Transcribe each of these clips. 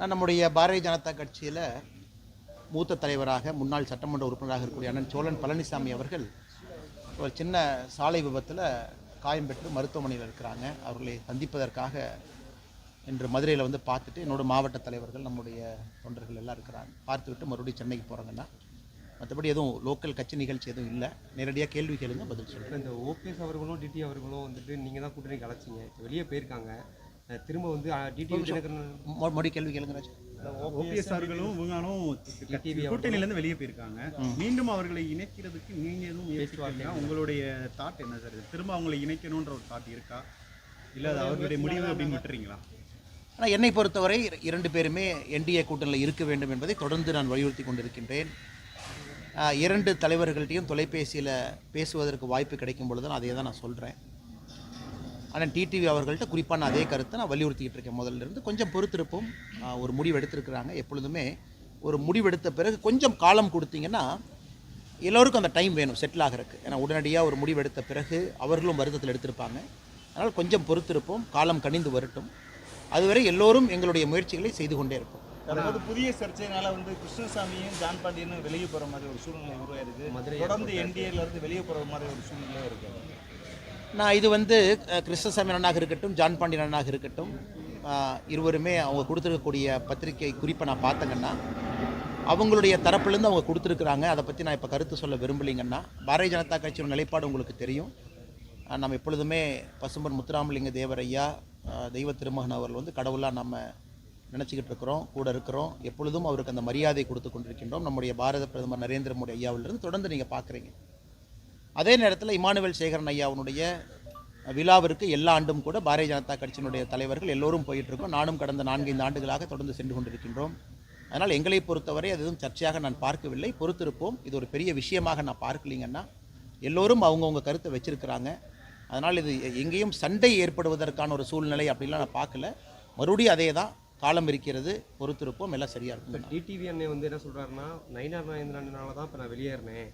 நான் நம்முடைய பாரதிய ஜனதா கட்சியில் மூத்த தலைவராக முன்னாள் சட்டமன்ற உறுப்பினராக இருக்கக்கூடிய அண்ணன் சோழன் பழனிசாமி அவர்கள் ஒரு சின்ன சாலை விபத்தில் காயம் பெற்று மருத்துவமனையில் இருக்கிறாங்க. அவர்களை சந்திப்பதற்காக இன்று மதுரையில் வந்து பார்த்துட்டு என்னோட மாவட்ட தலைவர்கள் நம்முடைய தொண்டர்கள் எல்லாம் இருக்கிறாங்க. பார்த்துவிட்டு மறுபடியும் சென்னைக்கு போகிறாங்கன்னா மற்றபடி எதுவும் லோக்கல் கட்சி நிகழ்ச்சி எதுவும் இல்லை. நேரடியாக கேள்வி கேளுங்க, பதில் சொல்லுங்கள். இந்த ஓபிஎஸ் அவர்களும் டிடி அவர்களும் வந்துட்டு நீங்கள் தான் கூட்டணி கலைச்சிங்க, வெளியே போயிருக்காங்க. திரும்ப வந்து மறுபடியும் கேள்வி கேளுங்க. ஓபிஎஸ் அவர்களும் இவங்களும் கூட்டணியிலேருந்து வெளியே போயிருக்காங்க. மீண்டும் அவர்களை இணைக்கிறதுக்கு நீங்கள் எதுவும் முயற்சி உங்களுடைய தாட் என்ன சார்? திரும்ப அவங்களை இணைக்கணுன்ற ஒரு தாட் இருக்கா, இல்லை அது அவர்களுடைய முடிவு அப்படின்னு விட்டுறீங்களா? ஆனால் என்னை பொறுத்தவரை இரண்டு பேருமே என்டிஏ கூட்டணியில் இருக்க வேண்டும் என்பதை தொடர்ந்து நான் வலியுறுத்தி கொண்டிருக்கின்றேன். இரண்டு தலைவர்கள்ட்டையும் தொலைபேசியில் பேசுவதற்கு வாய்ப்பு கிடைக்கும் பொழுது அதே தான் நான் சொல்கிறேன். ஆனால் டிடிவி அவர்கள்ட்ட குறிப்பான அதே கருத்தை நான் வலியுறுத்திக்கிட்டு இருக்கேன். முதல்ல இருந்து கொஞ்சம் பொறுத்திருப்போம். ஒரு முடிவு எடுத்திருக்கிறாங்க. எப்பொழுதுமே ஒரு முடிவெடுத்த பிறகு கொஞ்சம் காலம் கொடுத்தீங்கன்னா எல்லோருக்கும் அந்த டைம் வேணும் செட்டில் ஆகிறதுக்கு. ஏன்னா உடனடியாக ஒரு முடிவெடுத்த பிறகு அவர்களும் வருத்தத்தில் எடுத்திருப்பாங்க. அதனால் கொஞ்சம் பொறுத்திருப்போம், காலம் கனிந்து வரட்டும். அதுவரை எல்லோரும் எங்களுடைய முயற்சிகளை செய்து கொண்டே இருப்போம். அதாவது புதிய சர்ச்சையினால வந்து கிருஷ்ணசாமியும் ஜான் பாண்டியனும் வெளியே போகிற மாதிரி ஒரு சூழ்நிலை உருவாயிருக்கு. தொடர்ந்து என்டிஏலேருந்து வெளியே போகிற மாதிரி ஒரு சூழ்நிலை இருக்குது. நான் இது வந்து கிருஷ்ணசாமி அண்ணனாக இருக்கட்டும், ஜான் பாண்டியன் அண்ணனாக இருக்கட்டும், இருவருமே அவங்க கொடுத்துருக்கக்கூடிய பத்திரிகை குறிப்பை நான் பார்த்தங்கன்னா அவங்களுடைய தரப்புலேருந்து அவங்க கொடுத்துருக்குறாங்க. அதை பற்றி நான் இப்போ கருத்து சொல்ல விரும்பலைங்கன்னா, பாரதிய ஜனதா கட்சியோட நிலைப்பாடு உங்களுக்கு தெரியும். நம்ம எப்பொழுதுமே பசும்பொன் முத்துராமலிங்க தேவர் ஐயா, தெய்வ திருமகன் அவர்கள் வந்து கடவுளாக நம்ம நினச்சிக்கிட்டு இருக்கிறோம், கூட இருக்கிறோம். எப்பொழுதும் அவருக்கு அந்த மரியாதை கொடுத்து கொண்டிருக்கின்றோம். நம்முடைய பாரத பிரதமர் நரேந்திர மோடி ஐயாவிலிருந்து தொடர்ந்து நீங்கள் பார்க்குறீங்க. அதே நேரத்தில் இமானுவேல் சேகரன் ஐயாவுடைய விழாவிற்கு எல்லா ஆண்டும் கூட பாரதிய ஜனதா கட்சியினுடைய தலைவர்கள் எல்லோரும் போயிட்டுருக்கோம். நானும் கடந்த 4-5 ஆண்டுகளாக தொடர்ந்து சென்று கொண்டிருக்கின்றோம். அதனால் எங்களை பொறுத்தவரை அது எதுவும் சர்ச்சையாக நான் பார்க்கவில்லை. பொறுத்திருப்போம். இது ஒரு பெரிய விஷயமாக நான் பார்க்கலிங்கன்னா, எல்லோரும் அவங்கவுங்க கருத்தை வச்சிருக்கிறாங்க. அதனால் இது எங்கேயும் சண்டை ஏற்படுவதற்கான ஒரு சூழ்நிலை அப்படிலாம் நான் பார்க்கல. மறுபடியும் அதே தான், காலம் இருக்கிறது, பொறுத்திருப்போம், எல்லாம் சரியாக இருக்கும். இப்போ டிடிவி அண்ணே வந்து என்ன சொல்கிறாருன்னா, நயினார் நாகேந்திரனால தான் இப்போ நான் வெளியேறினேன்,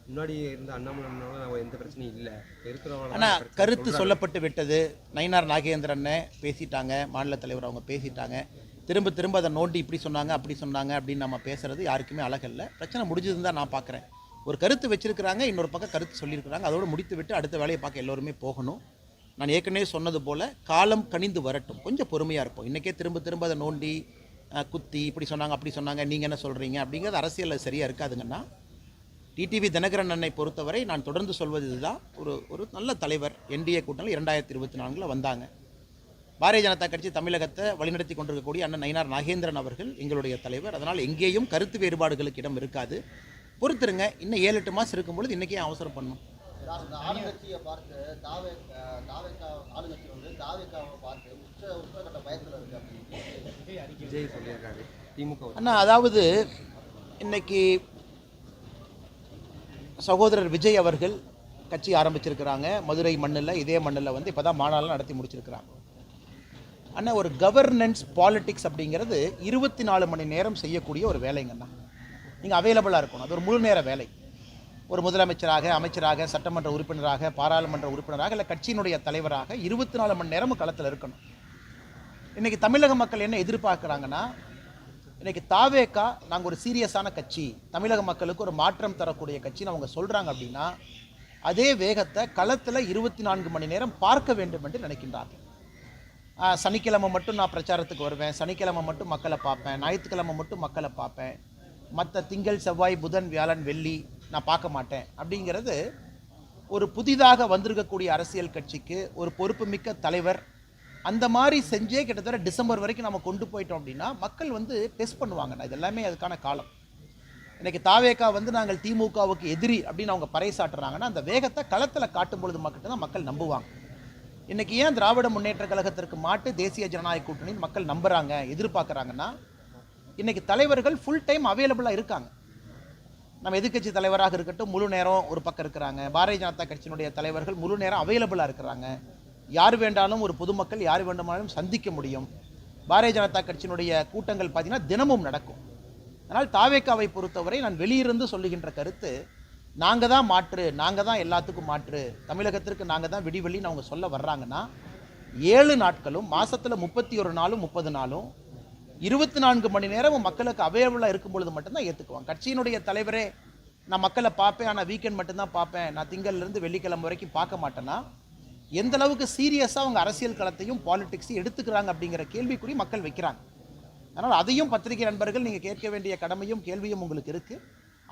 முன்னாடி இருந்த அண்ணாமலைனால நான் எந்த பிரச்சனையும் இல்லை இருக்கிறவங்க. ஆனால் கருத்து சொல்லப்பட்டு விட்டது. நயினார் நாகேந்திரனை பேசிட்டாங்க, மாநில தலைவர் அவங்க பேசிட்டாங்க. திரும்ப திரும்ப அதை நோண்டி இப்படி சொன்னாங்க அப்படி சொன்னாங்க அப்படின்னு நம்ம பேசுகிறது யாருக்குமே அழகல்ல. பிரச்சனை முடிஞ்சதுன்னு தான் நான் பார்க்குறேன். ஒரு கருத்து வச்சிருக்கிறாங்க, இன்னொரு பக்கம் கருத்து சொல்லியிருக்கிறாங்க. அதோடு முடித்து விட்டு அடுத்த வேலையை பார்க்க எல்லோருமே போகணும். நான் ஏற்கனவே சொன்னது போல் காலம் கனிந்து வரட்டும், கொஞ்சம் பொறுமையாக இருப்போம். இன்றைக்கே திரும்ப திரும்ப அதை நோண்டி குத்தி இப்படி சொன்னாங்க அப்படி சொன்னாங்க நீங்கள் என்ன சொல்கிறீங்க அப்படிங்கிறது அரசியலில் சரியாக இருக்காதுங்கன்னா, டிடிவி தினகரன் அண்ணனை பொறுத்தவரை நான் தொடர்ந்து சொல்வது இதுதான். ஒரு நல்ல தலைவர். என்டிஏ கூட்டணியில் 2024 வந்தாங்க. பாரதிய ஜனதா கட்சி தமிழகத்தை வழிநடத்தி கொண்டிருக்கக்கூடிய அண்ணன் நயினார் நாகேந்திரன் அவர்கள் எங்களுடைய தலைவர். அதனால் எங்கேயும் கருத்து வேறுபாடுகளுக்கு இடம் இருக்காது. பொறுத்துருங்க. இன்னும் 7-8 மாதம் இருக்கும் பொழுது இன்றைக்கே அவசரம் பண்ணணும். ஆளுங்கட்சியை பார்த்து ஆளுங்கட்சி வந்து தாவேக்காவை பார்த்து உச்சகட்ட பயத்தில் இருக்கு அப்படின்னு விஜய் சொல்லியிருக்காரு. திமுக அண்ணா, அதாவது இன்னைக்கு சகோதரர் விஜய் அவர்கள் கட்சி ஆரம்பிச்சிருக்கிறாங்க. மதுரை மண்ணில், இதே மண்ணில் வந்து இப்போ தான் மாநாளெலாம் நடத்தி முடிச்சிருக்கிறாங்க. ஆனால் ஒரு கவர்னன்ஸ் பாலிட்டிக்ஸ் அப்படிங்கிறது 24 மணி நேரம் செய்யக்கூடிய ஒரு வேலைங்கண்ணா. நீங்கள் அவைலபிளாக இருக்கணும். அது ஒரு முழு நேர வேலை. ஒரு முதலமைச்சராக, அமைச்சராக, சட்டமன்ற உறுப்பினராக, பாராளுமன்ற உறுப்பினராக, இல்லை கட்சியினுடைய தலைவராக 24 மணி நேரமும் களத்தில் இருக்கணும். இன்றைக்கி தமிழக மக்கள் என்ன எதிர்பார்க்குறாங்கன்னா, இன்றைக்கி தாவேக்கா நாங்கள் ஒரு சீரியஸான கட்சி, தமிழக மக்களுக்கு ஒரு மாற்றம் தரக்கூடிய கட்சின்னு அவங்க சொல்கிறாங்க அப்படின்னா, அதே வேகத்தை களத்தில் 24 மணி நேரம் பார்க்க வேண்டும் என்று நினைக்கின்றார்கள். சனிக்கிழமை மட்டும் நான் பிரச்சாரத்துக்கு வருவேன், சனிக்கிழமை மட்டும் மக்களை பார்ப்பேன், ஞாயிற்றுக்கிழமை மட்டும் மக்களை பார்ப்பேன், மற்ற திங்கள், செவ்வாய், புதன், வியாழன், வெள்ளி நான் பார்க்க மாட்டேன் அப்படிங்கிறது ஒரு புதிதாக வந்திருக்கக்கூடிய அரசியல் கட்சிக்கு ஒரு பொறுப்புமிக்க தலைவர் அந்த மாதிரி செஞ்சே கிட்டத்தட்ட டிசம்பர் வரைக்கும் நம்ம கொண்டு போயிட்டோம் அப்படின்னா மக்கள் வந்து டெஸ்ட் பண்ணுவாங்கண்ணா. இது எல்லாமே அதுக்கான காலம். இன்றைக்கி தாவேக்கா வந்து நாங்கள் திமுகவுக்கு எதிரி அப்படின்னு அவங்க பறைசாட்டுறாங்கன்னா, அந்த வேகத்தை களத்தில் காட்டும் பொழுது மக்கள் தான் மக்கள் நம்புவாங்க. இன்றைக்கி ஏன் திராவிட முன்னேற்ற கழகத்திற்கு மாட்டு தேசிய ஜனநாயக கூட்டணின்னு மக்கள் நம்புகிறாங்க, எதிர்பார்க்குறாங்கன்னா, இன்றைக்கி தலைவர்கள் ஃபுல் டைம் அவைலபிளாக இருக்காங்க. நம்ம எதிர்க்கட்சி தலைவராக இருக்கட்டும் முழு நேரம் ஒரு பக்கம் இருக்கிறாங்க. பாரதிய ஜனதா கட்சியினுடைய தலைவர்கள் முழு நேரம் அவைலபிளாக இருக்கிறாங்க. யார் வேண்டாலும் ஒரு பொதுமக்கள் யார் வேண்டுமானாலும் சந்திக்க முடியும். பாரதிய ஜனதா கட்சியினுடைய கூட்டங்கள் பார்த்திங்கன்னா தினமும் நடக்கும். அதனால் தாவேக்காவை பொறுத்தவரை நான் வெளியிருந்து சொல்லுகின்ற கருத்து, நாங்கள் தான் மாற்று, நாங்கள் தான் எல்லாத்துக்கும் மாற்று, தமிழகத்திற்கு நாங்கள் தான் விடிவெளின்னு அவங்க சொல்ல வர்றாங்கன்னா, 7 நாட்களும் மாதத்தில் 31 நாளும் 30 நாளும் 24 மணி நேரமும் மக்களுக்கு அவைலபிளாக இருக்கும் பொழுது மட்டும்தான் ஏற்றுக்குவாங்க. கட்சியினுடைய தலைவரே நான் மக்களை பார்ப்பேன், ஆனால் வீக்கெண்ட் மட்டும்தான் பார்ப்பேன், நான் திங்கள்லேருந்து வெள்ளிக்கிழமை வரைக்கும் பார்க்க மாட்டேன்னா எந்த அளவுக்கு சீரியஸாக அவங்க அரசியல் களத்தையும் பாலிடிக்ஸையும் எடுத்துக்கிறாங்க அப்படிங்கிற கேள்விக்குறி மக்கள் வைக்கிறாங்க. அதனால் அதையும் பத்திரிகை நண்பர்கள் நீங்கள் கேட்க வேண்டிய கடமையும் கேள்வியும் உங்களுக்கு இருக்குது.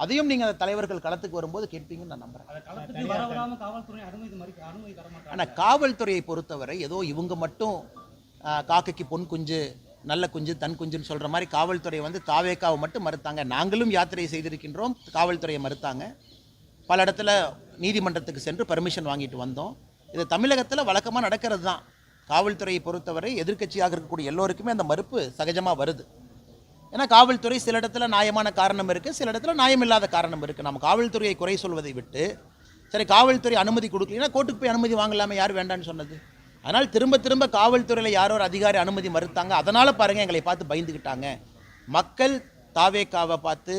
அதையும் நீங்கள் அந்த தலைவர்கள் களத்துக்கு வரும்போது கேட்பீங்கன்னு நான் நம்புகிறேன். ஆனால் காவல்துறையை பொறுத்தவரை ஏதோ இவங்க மட்டும் காக்கைக்கு பொன் குஞ்சு நல்ல குஞ்சு தன் குஞ்சுன்னு சொல்கிற மாதிரி காவல்துறை வந்து தாவேக்காவை மட்டும் மறுத்தாங்க. நாங்களும் யாத்திரை செய்திருக்கின்றோம், காவல்துறையை மறுத்தாங்க. பல இடத்துல நீதிமன்றத்துக்கு சென்று பர்மிஷன் வாங்கிட்டு வந்தோம். இது தமிழகத்தில் வழக்கமாக நடக்கிறது தான். காவல்துறையை பொறுத்தவரை எதிர்க்கட்சியாக இருக்கக்கூடிய எல்லோருக்குமே அந்த மறுப்பு சகஜமாக வருது. ஏன்னா காவல்துறை சில இடத்துல நியாயமான காரணம் இருக்குது, சில இடத்துல நியாயமில்லாத காரணம் இருக்குது. நம்ம காவல்துறையை குறை சொல்வதை விட்டு சரி காவல்துறை அனுமதி கொடுக்கலன்னா கோர்ட்டுக்கு போய் அனுமதி வாங்கலாமே, யார் வேண்டான்னு சொன்னது? அதனால் திரும்ப திரும்ப காவல்துறையில் யாரோ ஒரு அதிகாரி அனுமதி மறுத்தாங்க, அதனால் பாருங்கள் எங்களை பார்த்து பயந்துக்கிட்டாங்க. மக்கள் தாவேக்காவை பார்த்து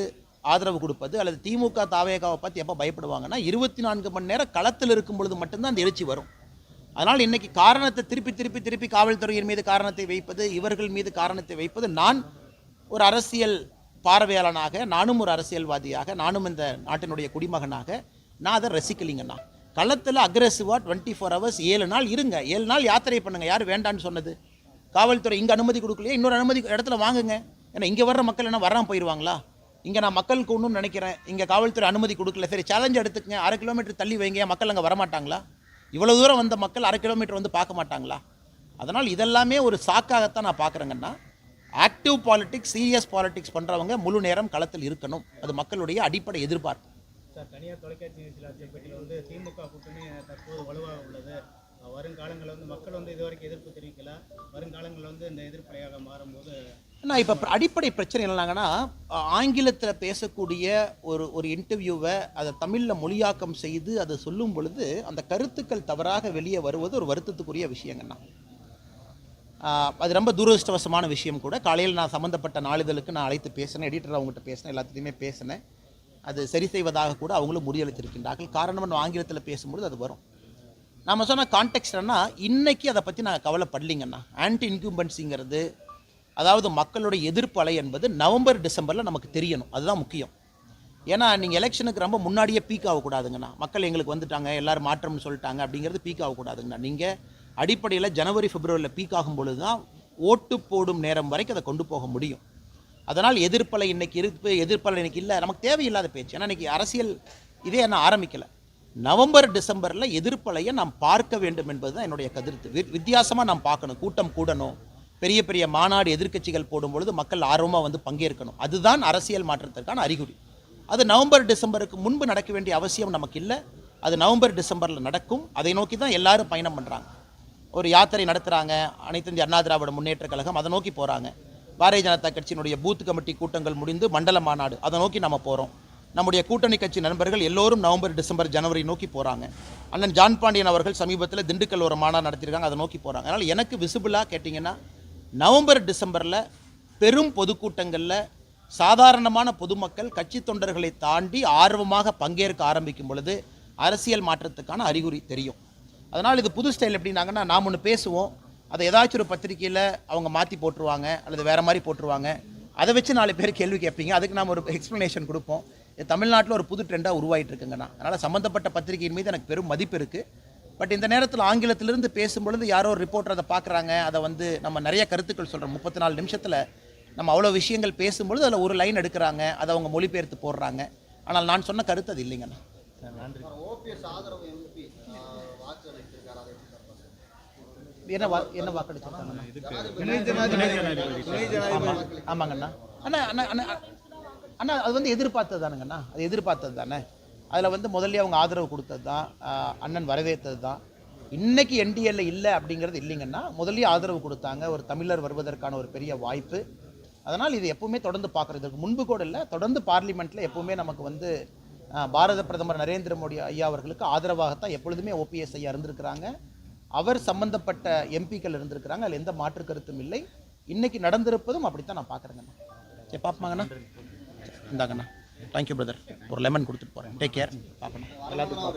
ஆதரவு கொடுப்பது அல்லது திமுக தாவேக்காவை பார்த்து எப்போ பயப்படுவாங்கன்னா 24 மணி நேரம் களத்தில் இருக்கும் பொழுது மட்டும்தான் அந்த எழுச்சி வரும். அதனால் இன்றைக்கி காரணத்தை திருப்பி காவல்துறையின் மீது காரணத்தை வைப்பது, இவர்கள் மீது காரணத்தை வைப்பது, நான் ஒரு அரசியல் பார்வையாளனாக, நானும் ஒரு அரசியல்வாதியாக, நானும் இந்த நாட்டினுடைய குடிமகனாக நான் அதை ரசிக்கலிங்கண்ணா. களத்தில் அக்ரெசிவாக 24 hours 7 நாள் இருங்க, 7 நாள் யாத்திரை பண்ணுங்கள். யார் வேண்டான்னு சொன்னது? காவல்துறை இங்கே அனுமதி கொடுக்கலையே, இன்னொரு அனுமதி இடத்துல வாங்குங்க. ஏன்னா இங்கே வர்ற மக்கள் என்ன வராமல் போயிடுவாங்களா? இங்கே நான் மக்களுக்கு ஒன்றும் நினைக்கிறேன், இங்கே காவல்துறை அனுமதி கொடுக்கல, சரி சேலஞ்ச் எடுத்துக்கங்க, 1/2 கிலோமீட்டர் தள்ளி வைங்க, மக்கள் அங்கே வரமாட்டாங்களா? இவ்வளோ தூரம் வந்த மக்கள் 1/2 கிலோமீட்டர் வந்து பார்க்க மாட்டாங்களா? அதனால் இதெல்லாமே ஒரு சாக்காகத்தான் நான் பார்க்குறேங்கன்னா, ஆக்டிவ் பாலிடிக்ஸ், சீரியஸ் பாலிடிக்ஸ் பண்ணுறவங்க முழு நேரம் களத்தில் இருக்கணும். அது மக்களுடைய அடிப்படை எதிர்பார்ப்பு. சார், தனியார் தொலைக்காட்சி நிகழ்ச்சியில் பேட்டியில் வந்து திமுக கூட்டணி தற்போது வலுவாக உள்ளது, வருங்காலங்களில் வந்து மக்கள் வந்து இதுவரைக்கும் எதிர்ப்பு தெரிவிக்கல, வருங்காலங்களில் வந்து இந்த எதிர்ப்பலையாக மாறும்போது நான் இப்போ அடிப்படை பிரச்சனை என்னன்னாங்கன்னா, ஆங்கிலத்தில் பேசக்கூடிய ஒரு இன்டர்வியூவை அதை தமிழில் மொழியாக்கம் செய்து அதை சொல்லும் பொழுது அந்த கருத்துக்கள் தவறாக வெளியே வருவது ஒரு வருத்தத்துக்குரிய விஷயங்கண்ணா. அது ரொம்ப துரதிருஷ்டவசமான விஷயம் கூட. காலையில் நான் சம்மந்தப்பட்ட நாளிதழுக்கு நான் அழைத்து பேசினேன், எடிட்டர் அவங்ககிட்ட பேசினேன், எல்லாத்தையுமே பேசினேன். அது சரி செய்வதாக கூட அவங்களும் முடிவெடுத்திருக்கின்றார்கள். காரணம் நம்ம ஆங்கிலத்தில் பேசும்பொழுது அது வரும். நம்ம சொன்ன கான்டெக்ஸ்ட்னா இன்றைக்கி அதை பற்றி நான் கவலைப்படலிங்கண்ணா. ஆன்டி இன்கும்பன்சிங்கிறது, அதாவது மக்களுடைய எதிர்ப்பு அலை என்பது நவம்பர் டிசம்பரில் நமக்கு தெரியணும், அதுதான் முக்கியம். ஏன்னா நீங்கள் எலெக்ஷனுக்கு ரொம்ப முன்னாடியே பீக் ஆகக்கூடாதுங்கண்ணா. மக்கள் எங்களுக்கு வந்துட்டாங்க, எல்லோரும் மாற்றம்னு சொல்லிட்டாங்க அப்படிங்கிறது பீக் ஆகக்கூடாதுங்கண்ணா. நீங்கள் அடிப்படையில் ஜனவரி பிப்ரவரியில் பீக் ஆகும் பொழுது தான் ஓட்டு போடும் நேரம் வரைக்கும் அதை கொண்டு போக முடியும். அதனால் எதிர்ப்பலை இன்றைக்கி இருக்கு, எதிர்ப்பலை இன்றைக்கி இல்லை, நமக்கு தேவையில்லாத பேச்சு. ஏன்னா இன்றைக்கி அரசியல் இதே என்ன ஆரம்பிக்கலை. நவம்பர் டிசம்பரில் எதிர்ப்பலையை நாம் பார்க்க வேண்டும் என்பது தான் என்னுடைய கருத்து. வித்தியாசமாக நாம் பார்க்கணும், கூட்டம் கூடணும், பெரிய பெரிய மாநாடு எதிர்க்கட்சிகள் போடும்பொழுது மக்கள் ஆர்வமாக வந்து பங்கேற்கணும். அதுதான் அரசியல் மாற்றத்திற்கான அறிகுறி. அது நவம்பர் டிசம்பருக்கு முன்பு நடக்க வேண்டிய அவசியம் நமக்கு இல்லை. அது நவம்பர் டிசம்பரில் நடக்கும். அதை நோக்கி தான் எல்லாரும் பயணம் பண்ணுறாங்க. ஒரு யாத்திரை நடத்துகிறாங்க, அனைத்து இந்திய அண்ணா திராவிட முன்னேற்ற கழகம் அதை நோக்கி போகிறாங்க. பாரதிய ஜனதா கட்சியினுடைய பூத் கமிட்டி கூட்டங்கள் முடிந்து மண்டல மாநாடு அதை நோக்கி நம்ம போகிறோம். நம்முடைய கூட்டணி கட்சி நண்பர்கள் எல்லோரும் நவம்பர் டிசம்பர் ஜனவரி நோக்கி போகிறாங்க. அண்ணன் ஜான் பாண்டியன் அவர்கள் சமீபத்தில் திண்டுக்கல் ஒரு மாநாடு நடத்தியிருக்காங்க, அதை நோக்கி போகிறாங்க. அதனால் எனக்கு விசிபிளாக கேட்டிங்கன்னா நவம்பர் டிசம்பரில் பெரும் பொதுக்கூட்டங்களில் சாதாரணமான பொதுமக்கள் கட்சி தொண்டர்களை தாண்டி ஆர்வமாக பங்கேற்க ஆரம்பிக்கும் பொழுது அரசியல் மாற்றத்துக்கான அறிகுறி தெரியும். அதனால் இது புது ஸ்டைல் எப்படின்னாங்கன்னா, நாம் ஒன்று பேசுவோம், அதை ஏதாச்சும் ஒரு பத்திரிக்கையில் அவங்க மாற்றி போட்டுருவாங்க அல்லது வேறு மாதிரி போட்டுருவாங்க. அதை வச்சு 4 பேர் கேள்வி கேட்பீங்க, அதுக்கு நாம் ஒரு எக்ஸ்ப்ளனேஷன் கொடுப்போம். தமிழ்நாட்டில் ஒரு புது ட்ரெண்டாக உருவாகிட்டு இருக்குங்கண்ணா. அதனால் சம்மந்தப்பட்ட பத்திரிகையின் மீது எனக்கு பெரும் மதிப்பு இருக்குது. பட் இந்த நேரத்தில் ஆங்கிலத்திலிருந்து பேசும்பொழுது யாரோ ஒரு ரிப்போர்ட்டர் அதை பார்க்குறாங்க, அதை வந்து நம்ம நிறைய கருத்துக்கள் சொல்கிறோம். 34 நிமிஷத்தில் நம்ம அவ்வளோ விஷயங்கள் பேசும்பொழுது அதில் ஒரு லைன் எடுக்கிறாங்க, அதை அவங்க மொழிபெயர்த்து போடுறாங்க. ஆனால் நான் சொன்ன கருத்து அது இல்லைங்கண்ணா. நன்றி. ஓபிஎஸ் ஆதரவு எம்பி வாக்கு அளித்திருக்காரு, அதை எப்படி பார்க்கணும்? என்ன வாக்களிச்சிருக்காங்கண்ணா? ஆமாங்கண்ணா. அண்ணா அண்ணா அண்ணா அண்ணா அது வந்து எதிர்பார்த்தது தானுங்கண்ணா, அது எதிர்பார்த்தது தானே. அதில் வந்து முதல்ல அவங்க ஆதரவு கொடுத்தது தான், அண்ணன் வரவேற்றது தான். இன்றைக்கி என்டிஏல இல்லை அப்படிங்கிறது இல்லைங்கன்னா, முதல்ல ஆதரவு கொடுத்தாங்க. ஒரு தமிழர் வருவதற்கான ஒரு பெரிய வாய்ப்பு. அதனால் இது எப்பவுமே தொடர்ந்து பார்க்குறது, இதுக்கு முன்பு கூட இல்லை, தொடர்ந்து பார்லிமெண்ட்டில் எப்பவுமே நமக்கு வந்து பாரத பிரதமர் நரேந்திர மோடி ஐயா அவர்களுக்கு ஆதரவாகத்தான் எப்பொழுதுமே ஓபிஎஸ் ஐயா இருந்திருக்கிறாங்க. அவர் சம்பந்தப்பட்ட எம்பிக்கள் இருந்திருக்கிறாங்க, அதில் எந்த மாற்று கருத்தும் இல்லை. இன்றைக்கி நடந்திருப்பதும் அப்படித்தான் நான் பார்க்குறேங்கண்ணா. சரி பார்ப்போமாங்கண்ணா, இந்தாங்கண்ணா. Thank you brother. ஒரு லெமன் கொடுத்துட்டு போகிறேன். Take care. பார்க்கணும் எல்லாத்துக்கும்.